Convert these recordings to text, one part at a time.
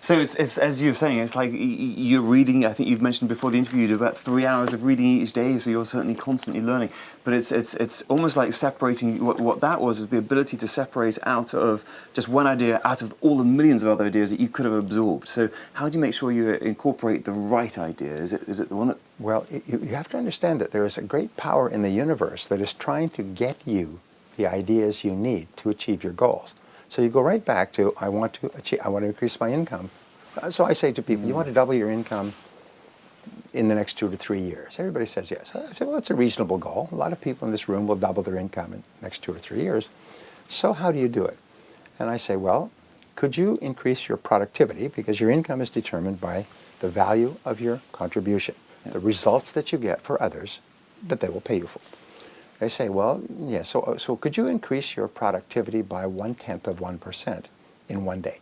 So it's as you were saying, it's like you're reading. I think you've mentioned before the interview, you do about 3 hours of reading each day. So you're certainly constantly learning. But it's almost like separating. What that was the ability to separate out of just one idea out of all the millions of other ideas that you could have absorbed. So how do you make sure you incorporate the right idea? Is it the one that? Well, you have to understand that there is a great power in the universe that is trying to get you the ideas you need to achieve your goals. So you go right back to, I want to increase my income. So I say to people, you want to double your income in the next 2 to 3 years? Everybody says yes. I say, well, it's a reasonable goal. A lot of people in this room will double their income in the next 2 or 3 years. So how do you do it? And I say, well, could you increase your productivity? Because your income is determined by the value of your contribution, the results that you get for others that they will pay you for. They say, well, yeah, so could you increase your productivity by 1/10% in 1 day?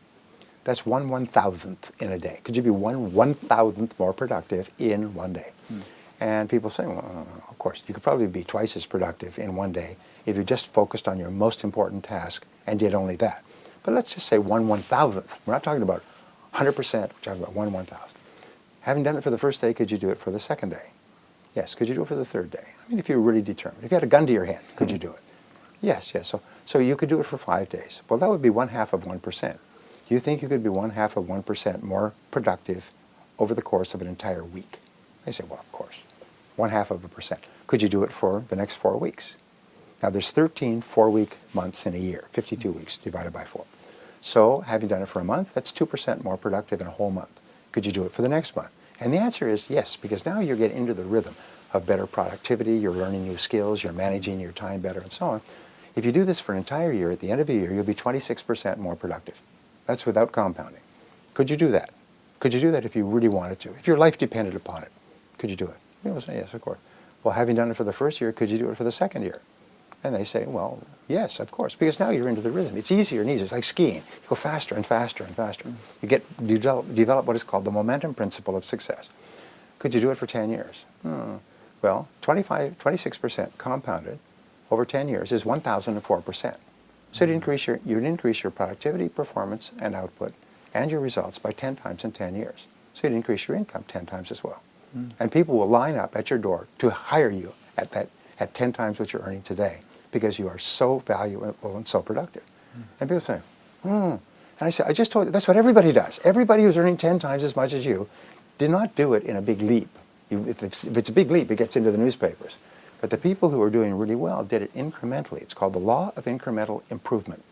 That's 1/1000th in a day. Could you be 1/1000th more productive in 1 day? And people say, well, of course, you could probably be twice as productive in 1 day if you just focused on your most important task and did only that. But let's just say 1/1000th. We're not talking about 100%, we're talking about 1/1000th. Having done it for the first day, could you do it for the second day? Yes. Could you do it for the third day? I mean, if you were really determined. If you had a gun to your head, could you do it? Yes. So you could do it for 5 days. Well, that would be 1/2%. Do you think you could be 1/2% more productive over the course of an entire week? They say, well, of course. 1/2%. Could you do it for the next 4 weeks? Now, there's 13 4-week months in a year, 52 weeks divided by 4. So having done it for a month, that's 2% more productive in a whole month. Could you do it for the next month? And the answer is yes, because now you're getting into the rhythm of better productivity, you're learning new skills, you're managing your time better, and so on. If you do this for an entire year, at the end of a year, you'll be 26% more productive. That's without compounding. Could you do that? Could you do that if you really wanted to? If your life depended upon it, could you do it? People say, yes, of course. Well, having done it for the first year, could you do it for the second year? And they say, well, yes, of course, because now you're into the rhythm. It's easier and easier. It's like skiing. You go faster and faster and faster. You develop what is called the momentum principle of success. Could you do it for 10 years? Well, 26% compounded over 10 years is 1,004%. So you'd increase your productivity, performance, and output, and your results by 10 times in 10 years. So you'd increase your income 10 times as well. And people will line up at your door to hire you at 10 times what you're earning today, because you are so valuable and so productive. And people say, And I say, I just told you, that's what everybody does. Everybody who's earning 10 times as much as you did not do it in a big leap. If it's a big leap, it gets into the newspapers. But the people who are doing really well did it incrementally. It's called the law of incremental improvement,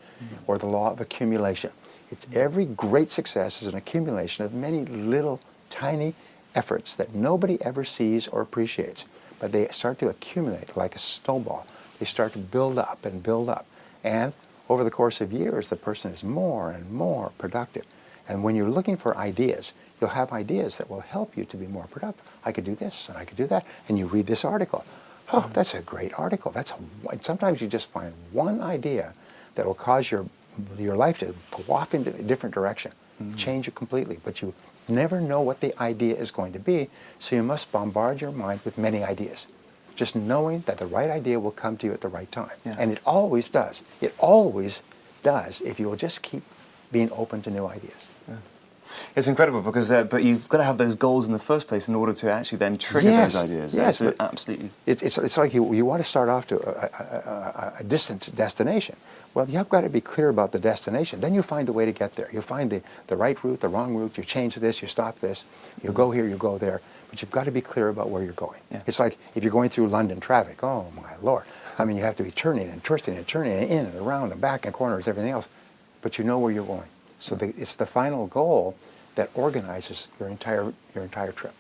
or the law of accumulation. It's every great success is an accumulation of many little tiny efforts that nobody ever sees or appreciates. But they start to accumulate like a snowball. They start to build up and build up. And over the course of years, the person is more and more productive. And when you're looking for ideas, you'll have ideas that will help you to be more productive. I could do this and I could do that. And you read this article. Oh, that's a great article. Sometimes you just find one idea that will cause your life to go off into a different direction, change it completely. But you never know what the idea is going to be, so you must bombard your mind with many ideas, just knowing that the right idea will come to you at the right time. And it always does. It always does if you will just keep being open to new ideas. It's incredible because, but you've got to have those goals in the first place in order to actually then trigger those ideas. Yes, absolutely. It's like you want to start off to a distant destination. Well, you've got to be clear about the destination. Then you find the way to get there. You find the right route, the wrong route. You change this, you stop this. You go here, you go there. But you've got to be clear about where you're going. It's like if you're going through London traffic. Oh, my Lord. I mean, you have to be turning and twisting and turning and in and around and back and corners, everything else. But you know where you're going. So it's the final goal that organizes your entire trip.